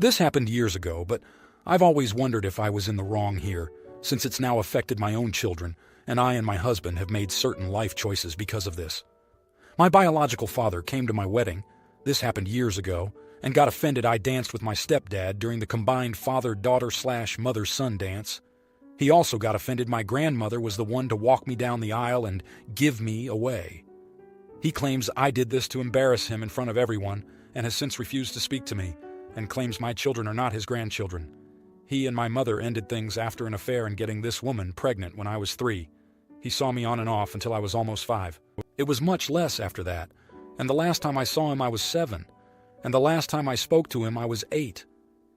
This happened years ago, but I've always wondered if I was in the wrong here, since it's now affected my own children, and I and my husband have made certain life choices because of this. My biological father came to my wedding, this happened years ago, and got offended I danced with my stepdad during the combined father-daughter/mother-son dance. He also got offended my grandmother was the one to walk me down the aisle and give me away. He claims I did this to embarrass him in front of everyone and has since refused to speak to me, and claims my children are not his grandchildren. He and my mother ended things after an affair and getting this woman pregnant when I was 3. He saw me on and off until I was almost 5. It was much less after that, and the last time I saw him I was 7, and the last time I spoke to him I was 8.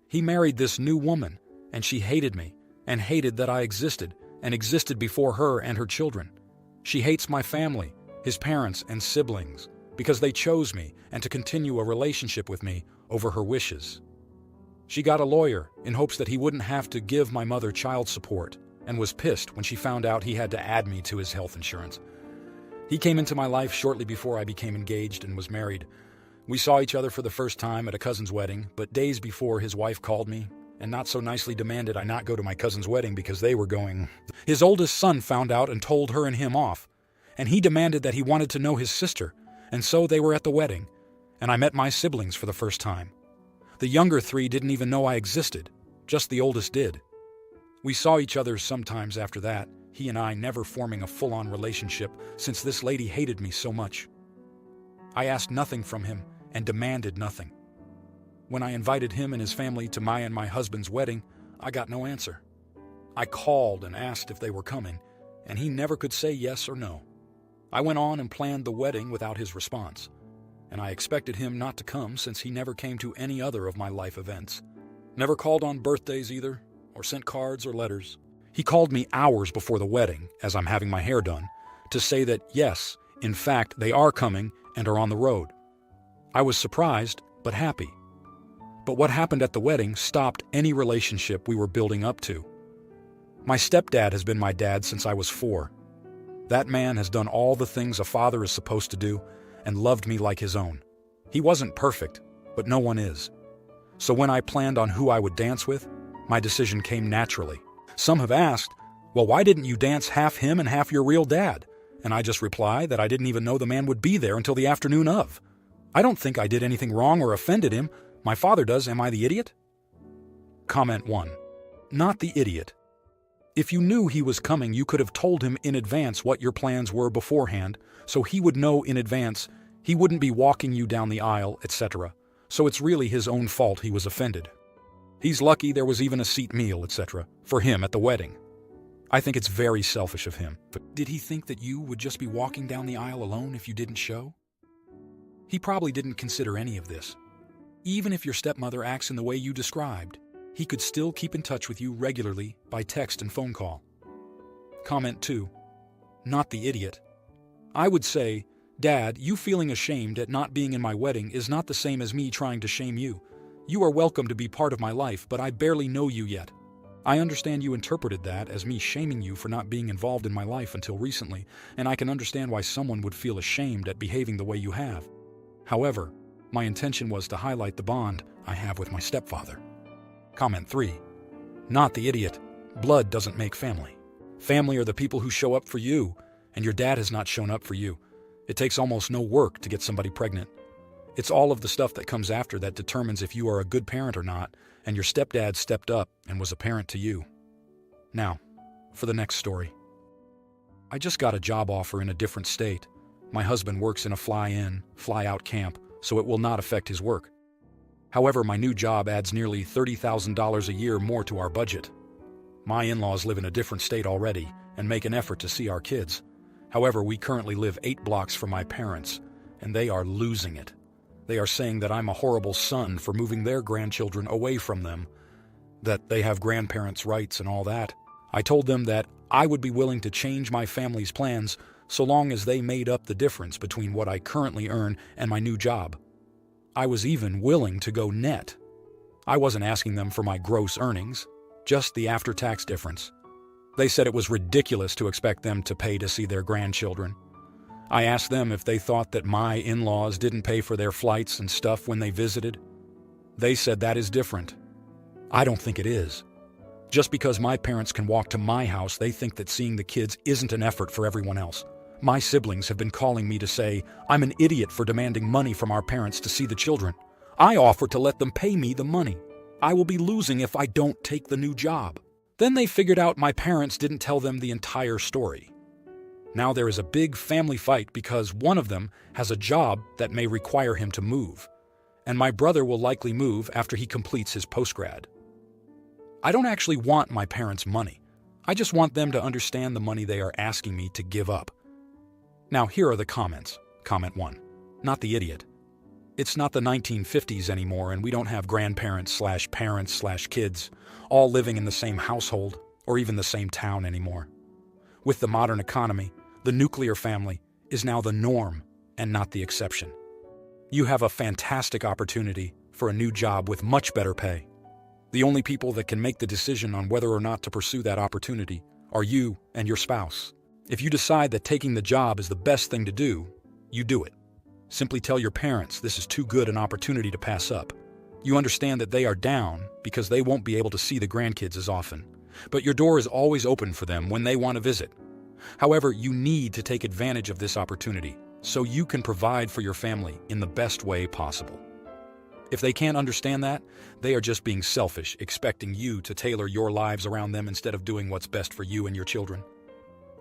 He married this new woman, and she hated me, and hated that I existed, and existed before her and her children. She hates my family, his parents and siblings, because they chose me and to continue a relationship with me over her wishes. She got a lawyer in hopes that he wouldn't have to give my mother child support, and was pissed when she found out he had to add me to his health insurance. He came into my life shortly before I became engaged and was married. We saw each other for the first time at a cousin's wedding, but days before his wife called me and not so nicely demanded I not go to my cousin's wedding because they were going. His oldest son found out and told her and him off, and he demanded that he wanted to know his sister, and so they were at the wedding, and I met my siblings for the first time. The younger 3 didn't even know I existed, just the oldest did. We saw each other sometimes after that, he and I never forming a full-on relationship since this lady hated me so much. I asked nothing from him and demanded nothing. When I invited him and his family to my and my husband's wedding, I got no answer. I called and asked if they were coming, and he never could say yes or no. I went on and planned the wedding without his response, and I expected him not to come since he never came to any other of my life events. Never called on birthdays either, or sent cards or letters. He called me hours before the wedding, as I'm having my hair done, to say that yes, in fact, they are coming and are on the road. I was surprised, but happy. But what happened at the wedding stopped any relationship we were building up to. My stepdad has been my dad since I was 4. That man has done all the things a father is supposed to do and loved me like his own. He wasn't perfect, but no one is. So when I planned on who I would dance with, my decision came naturally. Some have asked, well, why didn't you dance half him and half your real dad? And I just reply that I didn't even know the man would be there until the afternoon of. I don't think I did anything wrong or offended him. My father does. Am I the idiot? Comment 1. Not the idiot. If you knew he was coming, you could have told him in advance what your plans were beforehand, so he would know in advance. He wouldn't be walking you down the aisle, etc. So it's really his own fault he was offended. He's lucky there was even a seat meal, etc., for him at the wedding. I think it's very selfish of him. But did he think that you would just be walking down the aisle alone if you didn't show? He probably didn't consider any of this. Even if your stepmother acts in the way you described, he could still keep in touch with you regularly by text and phone call. Comment 2. Not the idiot. I would say, Dad, you feeling ashamed at not being in my wedding is not the same as me trying to shame you. You are welcome to be part of my life, but I barely know you yet. I understand you interpreted that as me shaming you for not being involved in my life until recently, and I can understand why someone would feel ashamed at behaving the way you have. However, my intention was to highlight the bond I have with my stepfather. Comment 3. Not the idiot. Blood doesn't make family. Family are the people who show up for you, and your dad has not shown up for you. It takes almost no work to get somebody pregnant. It's all of the stuff that comes after that determines if you are a good parent or not, and your stepdad stepped up and was a parent to you. Now, for the next story. I just got a job offer in a different state. My husband works in a fly-in, fly-out camp, so it will not affect his work. However, my new job adds nearly $30,000 a year more to our budget. My in-laws live in a different state already and make an effort to see our kids. However, we currently live 8 blocks from my parents, and they are losing it. They are saying that I'm a horrible son for moving their grandchildren away from them, that they have grandparents' rights and all that. I told them that I would be willing to change my family's plans so long as they made up the difference between what I currently earn and my new job. I was even willing to go net. I wasn't asking them for my gross earnings, just the after-tax difference. They said it was ridiculous to expect them to pay to see their grandchildren. I asked them if they thought that my in-laws didn't pay for their flights and stuff when they visited. They said that is different. I don't think it is. Just because my parents can walk to my house, they think that seeing the kids isn't an effort for everyone else. My siblings have been calling me to say I'm an idiot for demanding money from our parents to see the children. I offer to let them pay me the money. I will be losing if I don't take the new job. Then they figured out my parents didn't tell them the entire story. Now there is a big family fight because one of them has a job that may require him to move, and my brother will likely move after he completes his postgrad. I don't actually want my parents' money. I just want them to understand the money they are asking me to give up. Now here are the comments. Comment 1. Not the idiot. It's not the 1950s anymore, and we don't have grandparents/parents/kids all living in the same household or even the same town anymore. With the modern economy, the nuclear family is now the norm and not the exception. You have a fantastic opportunity for a new job with much better pay. The only people that can make the decision on whether or not to pursue that opportunity are you and your spouse. If you decide that taking the job is the best thing to do, you do it. Simply tell your parents this is too good an opportunity to pass up. You understand that they are down because they won't be able to see the grandkids as often, but your door is always open for them when they want to visit. However, you need to take advantage of this opportunity so you can provide for your family in the best way possible. If they can't understand that, they are just being selfish, expecting you to tailor your lives around them instead of doing what's best for you and your children.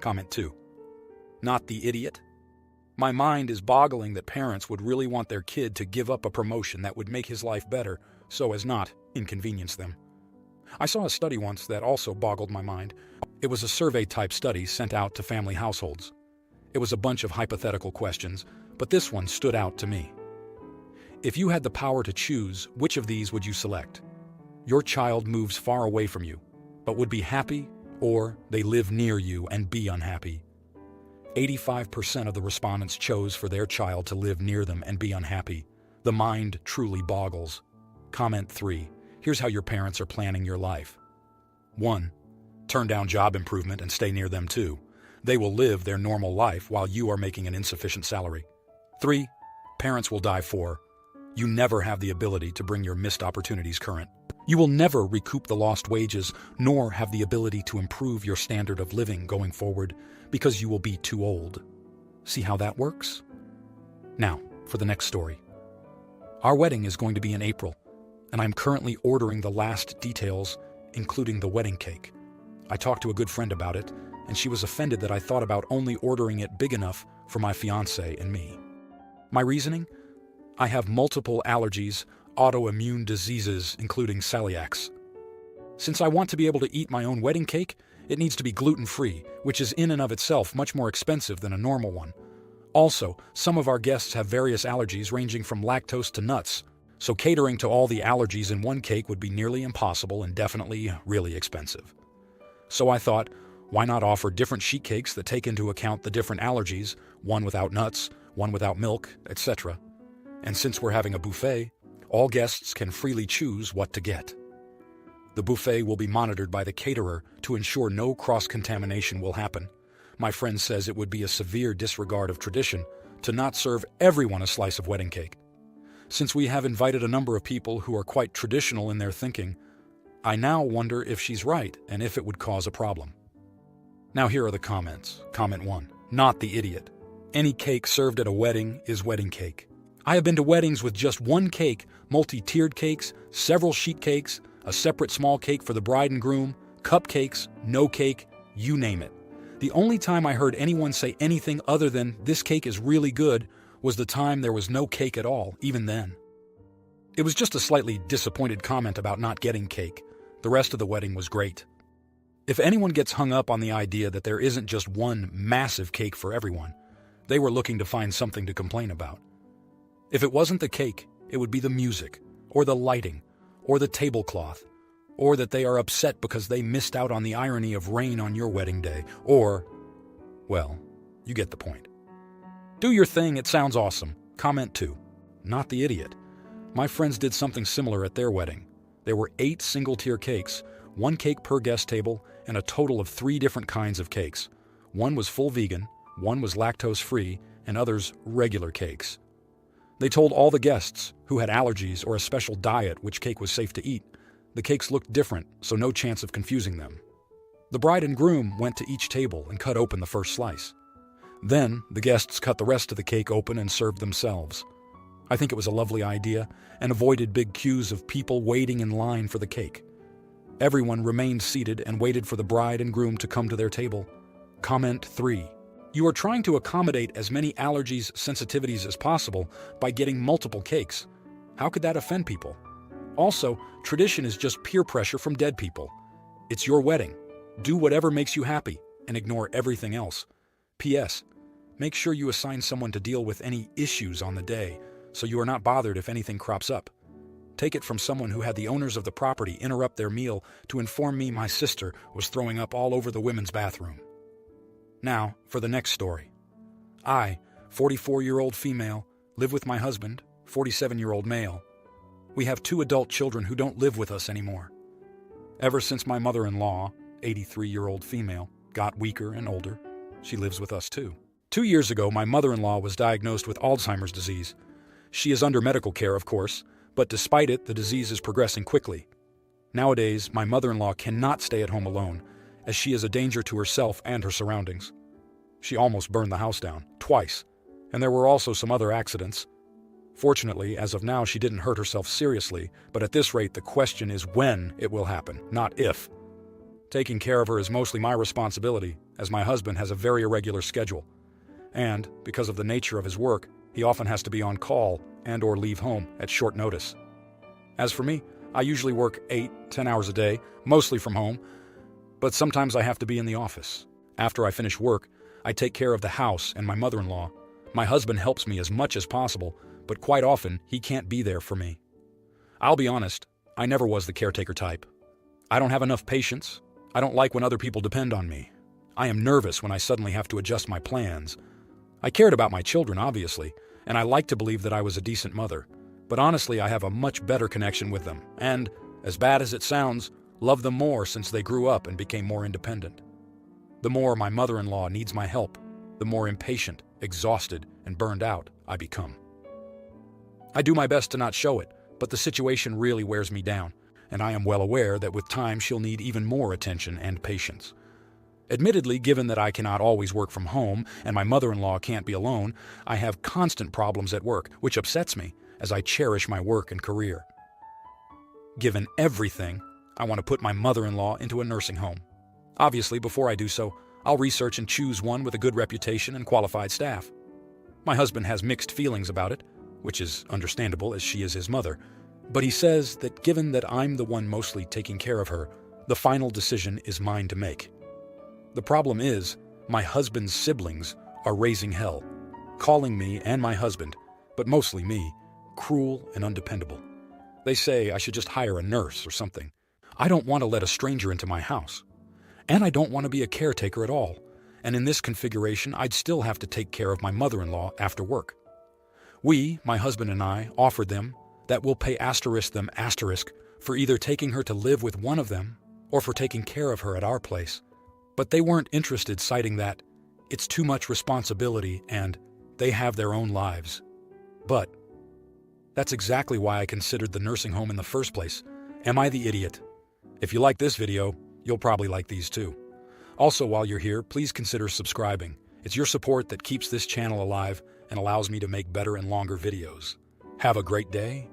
Comment 2. Not the idiot. My mind is boggling that parents would really want their kid to give up a promotion that would make his life better so as not inconvenience them. I saw a study once that also boggled my mind. It was a survey-type study sent out to family households. It was a bunch of hypothetical questions, but this one stood out to me. If you had the power to choose, which of these would you select? Your child moves far away from you, but would be happy, or they live near you and be unhappy. 85% of the respondents chose for their child to live near them and be unhappy. The mind truly boggles. Comment 3. Here's how your parents are planning your life. 1. Turn down job improvement and stay near them too. They will live their normal life while you are making an insufficient salary. 3. Parents will die. 4. You never have the ability to bring your missed opportunities current. You will never recoup the lost wages, nor have the ability to improve your standard of living going forward because you will be too old. See how that works? Now, for the next story. Our wedding is going to be in April, and I'm currently ordering the last details, including the wedding cake. I talked to a good friend about it, and she was offended that I thought about only ordering it big enough for my fiancé and me. My reasoning? I have multiple allergies, autoimmune diseases, including celiacs. Since I want to be able to eat my own wedding cake, it needs to be gluten-free, which is in and of itself much more expensive than a normal one. Also, some of our guests have various allergies ranging from lactose to nuts, so catering to all the allergies in one cake would be nearly impossible and definitely really expensive. So I thought, why not offer different sheet cakes that take into account the different allergies, one without nuts, one without milk, etc. And since we're having a buffet, all guests can freely choose what to get. The buffet will be monitored by the caterer to ensure no cross-contamination will happen. My friend says it would be a severe disregard of tradition to not serve everyone a slice of wedding cake. Since we have invited a number of people who are quite traditional in their thinking, I now wonder if she's right and if it would cause a problem. Now here are the comments. Comment 1. Not the idiot. Any cake served at a wedding is wedding cake. I have been to weddings with just one cake, multi-tiered cakes, several sheet cakes, a separate small cake for the bride and groom, cupcakes, no cake, you name it. The only time I heard anyone say anything other than, "This cake is really good," was the time there was no cake at all, even then. It was just a slightly disappointed comment about not getting cake. The rest of the wedding was great. If anyone gets hung up on the idea that there isn't just one massive cake for everyone, they were looking to find something to complain about. If it wasn't the cake, it would be the music, or the lighting, or the tablecloth, or that they are upset because they missed out on the irony of rain on your wedding day, or, well, you get the point. Do your thing, it sounds awesome. Comment 2. Not the idiot. My friends did something similar at their wedding. There were 8 single-tier cakes, 1 cake per guest table, and a total of 3 different kinds of cakes. One was full vegan, one was lactose-free, and others regular cakes. They told all the guests who had allergies or a special diet which cake was safe to eat. The cakes looked different, so no chance of confusing them. The bride and groom went to each table and cut open the first slice. Then, the guests cut the rest of the cake open and served themselves. I think it was a lovely idea and avoided big queues of people waiting in line for the cake. Everyone remained seated and waited for the bride and groom to come to their table. Comment 3. You are trying to accommodate as many allergies, sensitivities as possible by getting multiple cakes. How could that offend people? Also, tradition is just peer pressure from dead people. It's your wedding. Do whatever makes you happy and ignore everything else. P.S. Make sure you assign someone to deal with any issues on the day, so you are not bothered if anything crops up. Take it from someone who had the owners of the property interrupt their meal to inform me my sister was throwing up all over the women's bathroom. Now, for the next story. I, 44-year-old female, live with my husband, 47-year-old male. We have 2 adult children who don't live with us anymore. Ever since my mother-in-law, 83-year-old female, got weaker and older, she lives with us too. 2 years ago, my mother-in-law was diagnosed with Alzheimer's disease. She is under medical care, of course, but despite it, the disease is progressing quickly. Nowadays, my mother-in-law cannot stay at home alone, as she is a danger to herself and her surroundings. She almost burned the house down, twice, and there were also some other accidents. Fortunately, as of now, she didn't hurt herself seriously, but at this rate, the question is when it will happen, not if. Taking care of her is mostly my responsibility, as my husband has a very irregular schedule. And, because of the nature of his work, he often has to be on call and/or leave home at short notice. As for me, I usually work 8-10 hours a day, mostly from home, but sometimes I have to be in the office. After I finish work, I take care of the house and my mother-in-law. My husband helps me as much as possible, but quite often he can't be there for me. I'll be honest, I never was the caretaker type. I don't have enough patience. I don't like when other people depend on me. I am nervous when I suddenly have to adjust my plans. I cared about my children, obviously, and I like to believe that I was a decent mother, but honestly I have a much better connection with them, and, as bad as it sounds, love them more since they grew up and became more independent. The more my mother-in-law needs my help, the more impatient, exhausted, and burned out I become. I do my best to not show it, but the situation really wears me down, and I am well aware that with time she'll need even more attention and patience. Admittedly, given that I cannot always work from home and my mother-in-law can't be alone, I have constant problems at work, which upsets me as I cherish my work and career. Given everything, I want to put my mother-in-law into a nursing home. Obviously, before I do so, I'll research and choose one with a good reputation and qualified staff. My husband has mixed feelings about it, which is understandable as she is his mother, but he says that given that I'm the one mostly taking care of her, the final decision is mine to make. The problem is, my husband's siblings are raising hell, calling me and my husband, but mostly me, cruel and undependable. They say I should just hire a nurse or something. I don't want to let a stranger into my house. And I don't want to be a caretaker at all. And in this configuration, I'd still have to take care of my mother-in-law after work. We, my husband and I, offered them that we'll pay them for either taking her to live with one of them or for taking care of her at our place. But they weren't interested, citing that it's too much responsibility and they have their own lives. But that's exactly why I considered the nursing home in the first place. Am I the idiot? If you like this video, you'll probably like these too. Also, while you're here, please consider subscribing. It's your support that keeps this channel alive and allows me to make better and longer videos. Have a great day.